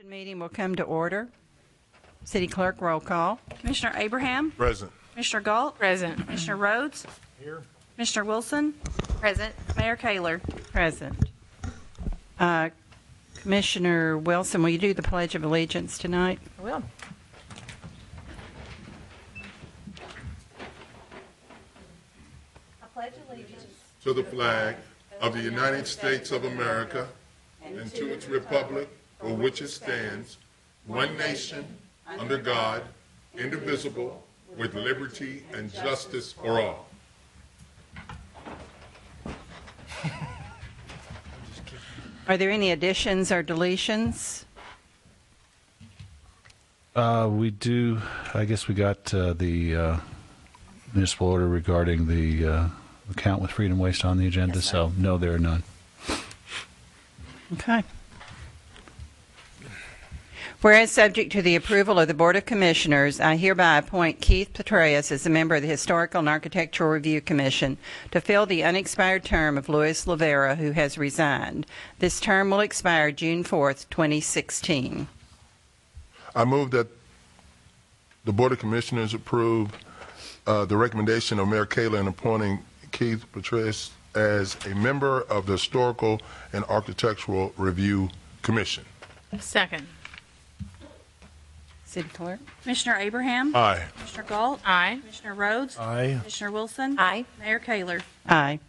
Meeting will come to order. City Clerk, roll call. Commissioner Abraham? Present. Commissioner Galt? Present. Commissioner Rhodes? Here. Commissioner Wilson? Present. Mayor Kaler? Present. Commissioner Wilson, will you do the Pledge of Allegiance tonight? I will. I pledge allegiance To the flag of the United States of America and to its republic for which it stands, one nation, under God, indivisible, with liberty and justice for all. Are there any additions or deletions? We do. I guess we got the municipal order regarding the account with Freedom Waste on the agenda, Yes, so no, there are none. Okay. Whereas subject to the approval of the Board of Commissioners, I hereby appoint Keith Petraeus as a member of the Historical and Architectural Review Commission to fill the unexpired term of Louis Lavera, who has resigned. This term will expire June 4th, 2016. I move that the Board of Commissioners approve the recommendation of Mayor Kaler in appointing Keith Petraeus as a member of the Historical and Architectural Review Commission. Second. City Clerk? Commissioner Abraham? Aye. Commissioner Galt? Aye. Commissioner Rhodes? Aye. Commissioner Wilson? Aye. Mayor Kaler? Aye.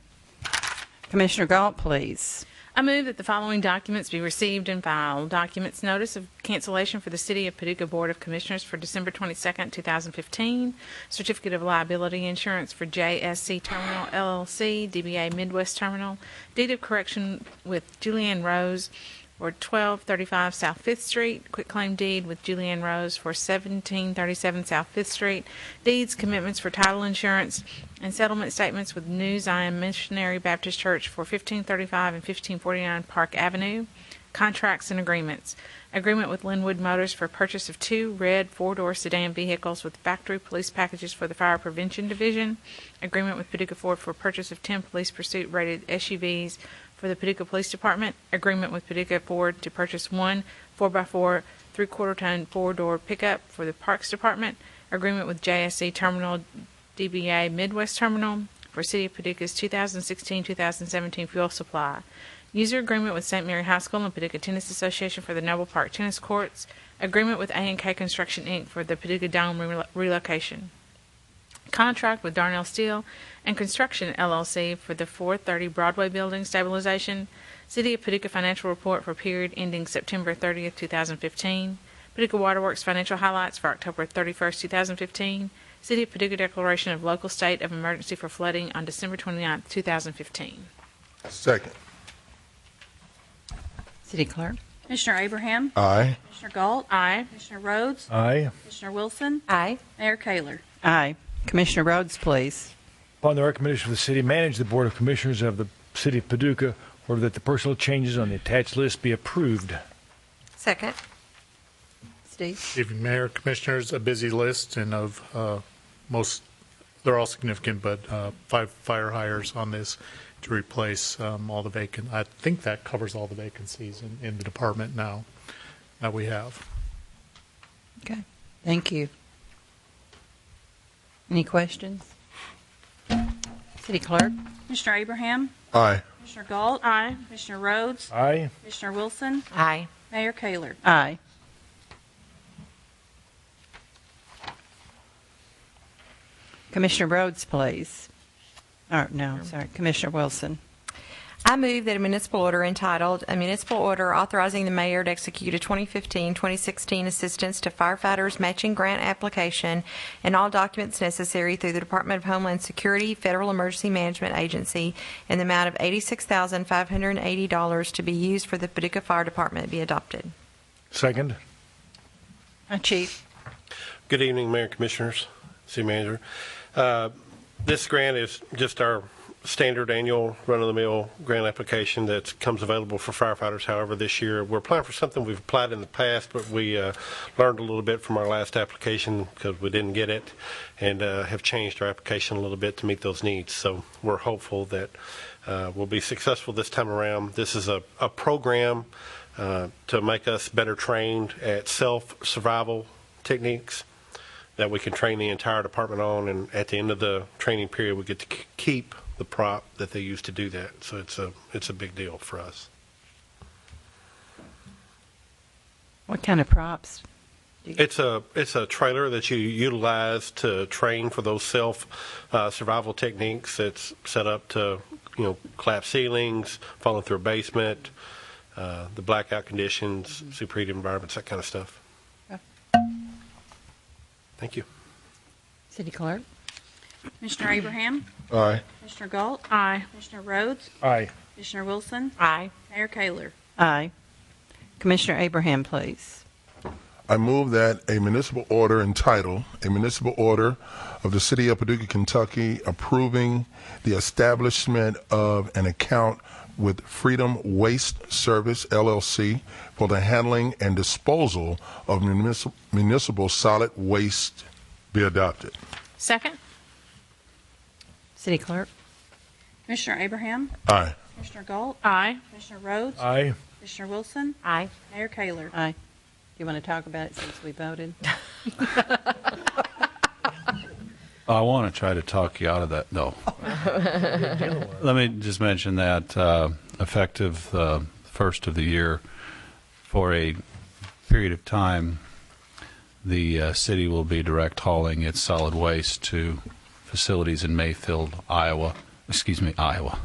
Commissioner Galt, please. I move that the following documents be received and filed. Documents: notice of cancellation for the City of Paducah Board of Commissioners for December 22nd, 2015. Certificate of liability insurance for JSC Terminal LLC, DBA Midwest Terminal. Deed of correction with Julianne Rose for 1235 South 5th Street. Quitclaim deed with Julianne Rose for 1737 South 5th Street. Deeds, commitments for title insurance, and settlement statements with New Zion Missionary Baptist Church for 1535 and 1549 Park Avenue. Contracts and agreements. Agreement with Linwood Motors for purchase of 2 red 4-door sedan vehicles with factory police packages for the Fire Prevention Division. Agreement with Paducah Ford for purchase of 10 police pursuit rated SUVs for the Paducah Police Department. Agreement with Paducah Ford to purchase 1 4x4 3/4-ton 4-door pickup for the Parks Department. Agreement with JSC Terminal DBA Midwest Terminal for City of Paducah's 2016-2017 fuel supply. User agreement with St. Mary High School and Paducah Tennis Association for the Noble Park Tennis Courts. Agreement with A&K Construction, Inc. for the Paducah Dome relocation. Contract with Darnell Steel and Construction, LLC for the 430 Broadway building stabilization. City of Paducah financial report for period ending September 30th, 2015. Paducah Waterworks financial highlights for October 31st, 2015. City of Paducah declaration of local state of emergency for flooding on December 29th, 2015. Second. City Clerk? Commissioner Abraham? Aye. Commissioner Galt? Aye. Commissioner Rhodes? Aye. Commissioner Wilson? Aye. Mayor Kaler? Aye. Commissioner Rhodes, please. Upon the recommendation of the city manager, the Board of Commissioners of the City of Paducah order that the personal changes on the attached list be approved. Second. Steve? Evening, Mayor, Commissioners. A busy list, and of they're all significant, but 5 fire hires on this to replace all the vacant. I think that covers all the vacancies in the department now that we have. Okay. Thank you. Any questions? City Clerk? Commissioner Abraham? Aye. Commissioner Galt? Aye. Commissioner Rhodes? Aye. Commissioner Wilson? Aye. Mayor Kaler? Aye. Commissioner Rhodes, please. Commissioner Wilson. I move that a municipal order entitled, "A Municipal Order Authorizing the Mayor to Execute a 2015-2016 Assistance to Firefighters Matching Grant Application and all documents necessary through the Department of Homeland Security, Federal Emergency Management Agency, in the amount of $86,580 to be used for the Paducah Fire Department," be adopted. Second. Chief. Good evening, Mayor, Commissioners, City Manager. This grant is just our standard annual run-of-the-mill grant application that comes available for firefighters. However, this year we're applying for something we've applied in the past, but we learned a little bit from our last application because we didn't get it, and have changed our application a little bit to meet those needs. So we're hopeful that we'll be successful this time around. This is a program to make us better trained at self-survival techniques that we can train the entire department on, and at the end of the training period, we get to keep the prop that they use to do that. So it's a big deal for us. What kind of props? It's a trailer that you utilize to train for those survival techniques. It's set up to collapse ceilings, falling through a basement, the blackout conditions, superheated environments, that kind of stuff. Thank you. City Clerk? Commissioner Abraham, Aye. Commissioner Galt, Aye. Commissioner Rhodes, Aye. Commissioner Wilson, Aye. Mayor Kayler. Aye. Commissioner Abraham, please. I move that a municipal order entitled, "A Municipal Order of the City of Paducah, Kentucky, approving the establishment of an account with Freedom Waste Service, LLC, for the handling and disposal of municipal solid waste," be adopted. Second? City Clerk? Commissioner Abraham, Aye. Commissioner Galt, Aye. Commissioner Rhodes, Aye. Commissioner Wilson, Aye. Mayor Kayler. Aye. Do you want to talk about it since we voted? I want to try to talk you out of that. No. Let me just mention that effective first of the year, for a period of time, the city will be direct hauling its solid waste to facilities in Mayfield, Iowa. Excuse me, Iowa.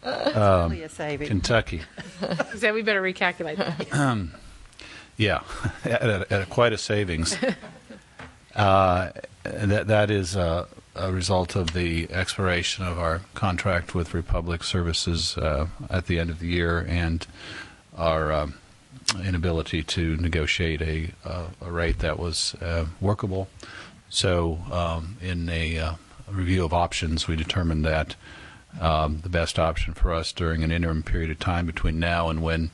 Only a saving. Kentucky. He said we better recalculate that. Yeah, at quite a savings. That is a result of the expiration of our contract with Republic Services at the end of the year, and our inability to negotiate a rate that was workable. So in a review of options, we determined that the best option for us during an interim period of time between now and when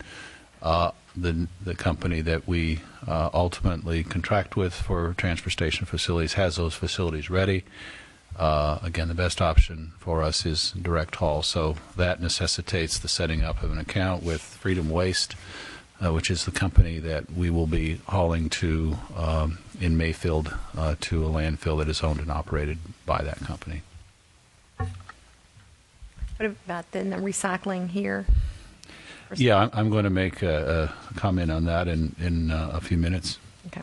the company that we ultimately contract with for transfer station facilities has those facilities ready. Again, the best option for us is direct haul, so that necessitates the setting up of an account with Freedom Waste, which is the company that we will be hauling to in Mayfield to a landfill that is owned and operated by that company. What about then the recycling here? Yeah, I'm going to make a comment on that in a few minutes. Okay.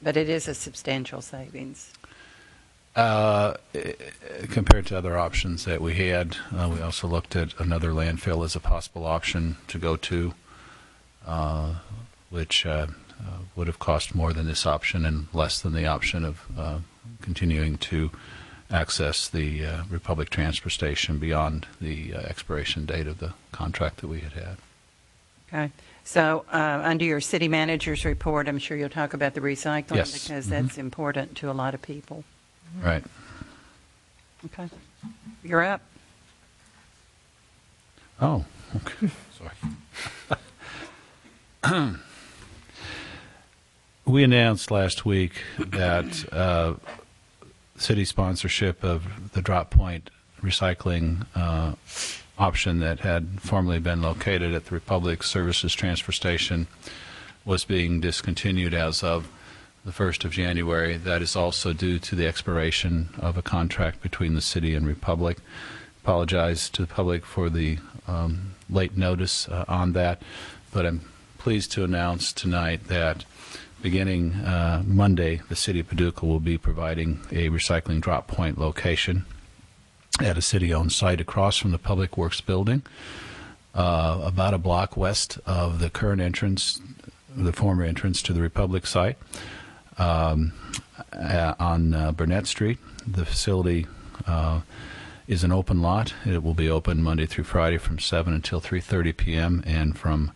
But it is a substantial savings. Compared to other options that we had, we also looked at another landfill as a possible option to go to, which would have cost more than this option and less than the option of continuing to access the Republic Transfer Station beyond the expiration date of the contract that we had had. Okay. So under your city manager's report, I'm sure you'll talk about the recycling Yes. because that's important to a lot of people. Right. Okay. You're up. Oh, okay. Sorry. We announced last week that city sponsorship of the drop point recycling option that had formerly been located at the Republic Services Transfer Station was being discontinued as of the 1st of January. That is also due to the expiration of a contract between the city and Republic. Apologize to the public for the late notice on that, but I'm pleased to announce tonight that beginning Monday, the City of Paducah will be providing a recycling drop point location at a city-owned site across from the Public Works Building, about a block west of the current entrance, the former entrance to the Republic site, on Burnett Street. The facility is an open lot. It will be open Monday through Friday from 7 until 3:30 p.m. and from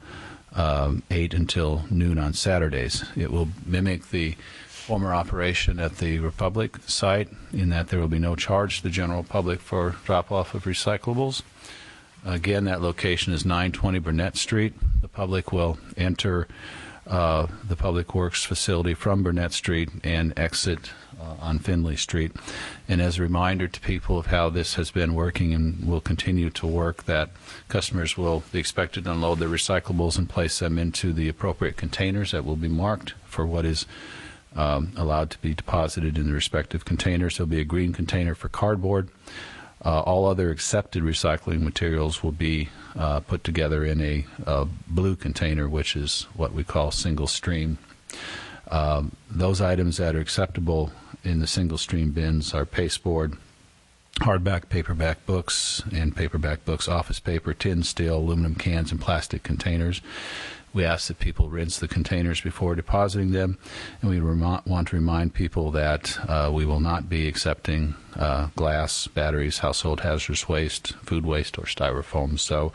8 until noon on Saturdays. It will mimic the former operation at the Republic site in that there will be no charge to the general public for drop-off of recyclables. Again, that location is 920 Burnett Street. The public will enter the Public Works facility from Burnett Street and exit on Finley Street. And as a reminder to people of how this has been working and will continue to work, that customers will be expected to unload their recyclables and place them into the appropriate containers that will be marked for what is allowed to be deposited in the respective containers. There'll be a green container for cardboard. All other accepted recycling materials will be put together in a blue container, which is what we call single stream. Those items that are acceptable in the single stream bins are pasteboard, hardback, paperback books, and paperback books, office paper, tin, steel, aluminum cans, and plastic containers. We ask that people rinse the containers before depositing them, and we want to remind people that we will not be accepting glass, batteries, household hazardous waste, food waste, or styrofoam. So,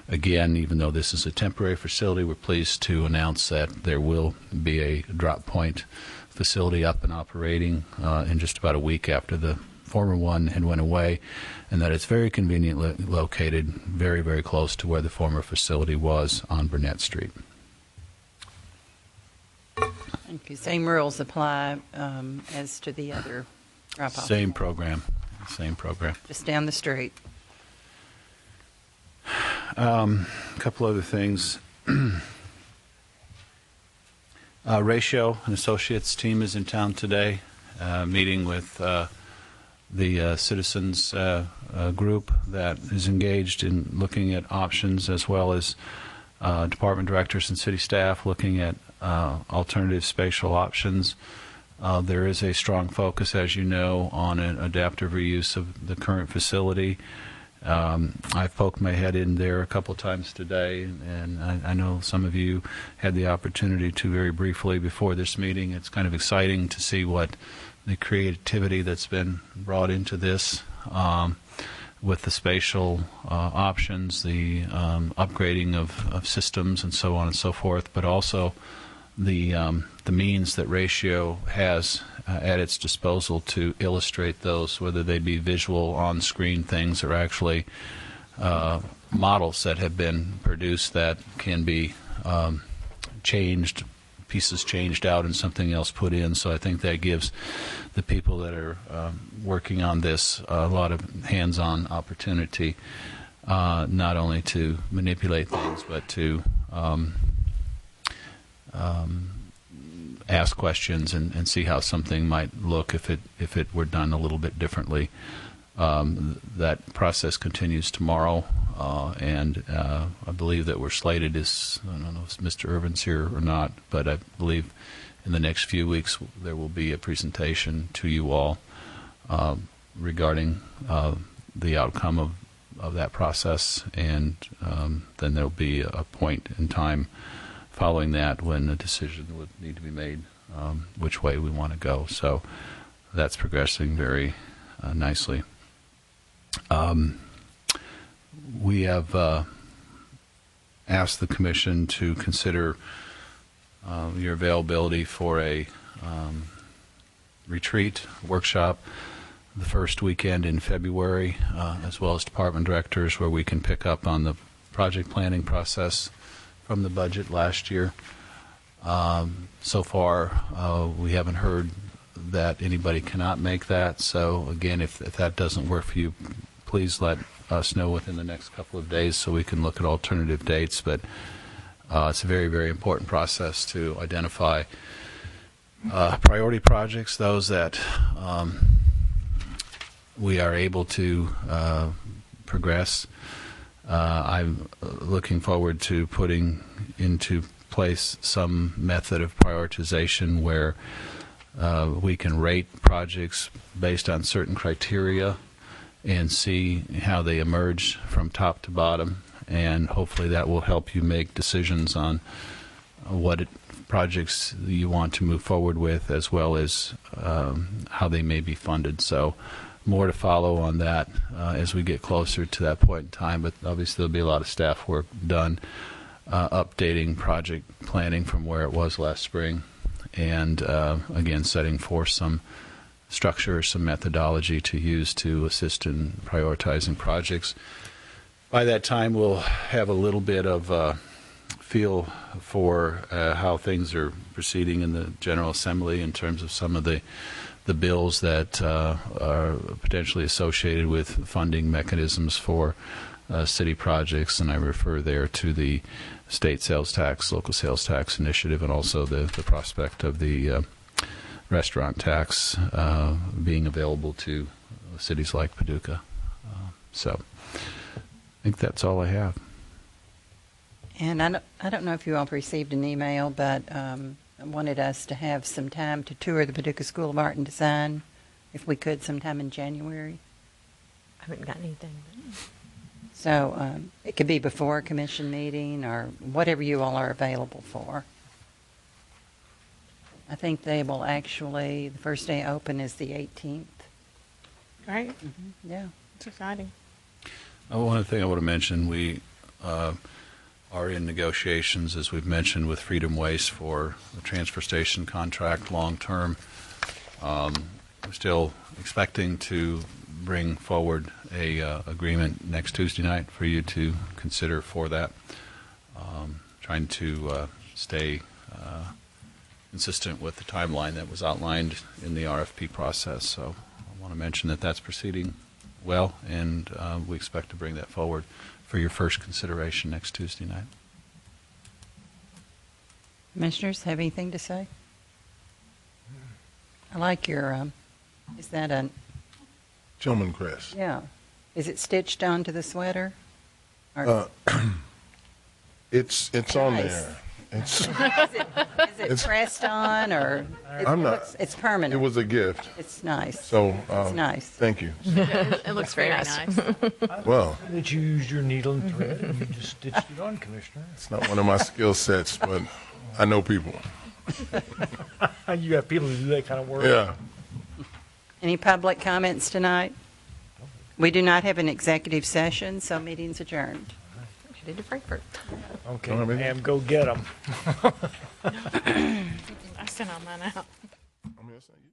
again, even though this is a temporary facility, we're pleased to announce that there will be a drop point facility up and operating in just about a week after the former one had went away, and that it's very conveniently located very, very close to where the former facility was on Burnett Street. Thank you. Same rules apply as to the other drop-off. Same program. Just down the street. A couple other things. Ratio and Associates team is in town today, meeting with the citizens group that is engaged in looking at options, as well as department directors and city staff looking at alternative spatial options. There is a strong focus, as you know, on an adaptive reuse of the current facility. I've poked my head in there a couple of times today, and I know some of you had the opportunity to very briefly before this meeting. It's kind of exciting to see what the creativity that's been brought into this with the spatial options, the upgrading of systems, and so on and so forth, but also the means that Ratio has at its disposal to illustrate those, whether they be visual on-screen things or actually models that have been produced that can be changed, pieces changed out and something else put in. So I think that gives the people that are working on this a lot of hands-on opportunity, not only to manipulate things, but to ask questions and see how something might look if it were done a little bit differently. That process continues tomorrow, and I believe that we're slated is, I don't know if Mr. Irvin's here or not, but I believe in the next few weeks there will be a presentation to you all regarding the outcome of that process, and then there'll be a point in time following that when a decision would need to be made which way we want to go. So that's progressing very nicely. We have asked the Commission to consider your availability for a retreat workshop the first weekend in February, as well as department directors, where we can pick up on the project planning process from the budget last year. So far, we haven't heard that anybody cannot make that. So again, if that doesn't work for you, please let us know within the next couple of days so we can look at alternative dates. But it's a very, very important process to identify priority projects, those that we are able to progress. I'm looking forward to putting into place some method of prioritization where we can rate projects based on certain criteria and see how they emerge from top to bottom, and hopefully that will help you make decisions on what projects you want to move forward with, as well as how they may be funded. So more to follow on that as we get closer to that point in time, but obviously there'll be a lot of staff work done updating project planning from where it was last spring, and again setting forth some structure, some methodology to use to assist in prioritizing projects. By that time, we'll have a little bit of feel for how things are proceeding in the General Assembly in terms of some of the bills that are potentially associated with funding mechanisms for city projects, and I refer there to the state sales tax, local sales tax initiative, and also the prospect of the restaurant tax being available to cities like Paducah. So I think that's all I have. And I don't know if you all received an email, but I wanted us to have some time to tour the Paducah School of Art and Design, if we could, sometime in January. I haven't gotten anything. So it could be before a commission meeting or whatever you all are available for. I think they will actually, the first day open is the 18th. Great. Yeah. It's exciting. One other thing I want to mention, we are in negotiations, as we've mentioned, with Freedom Waste for the transfer station contract long-term. We're still expecting to bring forward a agreement next Tuesday night for you to consider for that. Trying to stay consistent with the timeline that was outlined in the RFP process. So I want to mention that that's proceeding well, and we expect to bring that forward for your first consideration next Tuesday night. Commissioners, have anything to say? I like your, is that a, Gentleman crest. yeah. Is it stitched onto the sweater? Or It's on Nice. there. It's, is it pressed on or? I'm not- It's permanent. it was a gift. It's nice. So It's nice. thank you. It looks very nice. Well, That you used your needle and thread and you just stitched it on, Commissioner. it's not one of my skill sets, but I know people. You have people who do that kind of work. Yeah. Any public comments tonight? We do not have an executive session, so meeting's adjourned. Headed to Frankfurt. Okay, Don't have anything? ma'am, go get them. I sent all mine out. I mean, that's not you.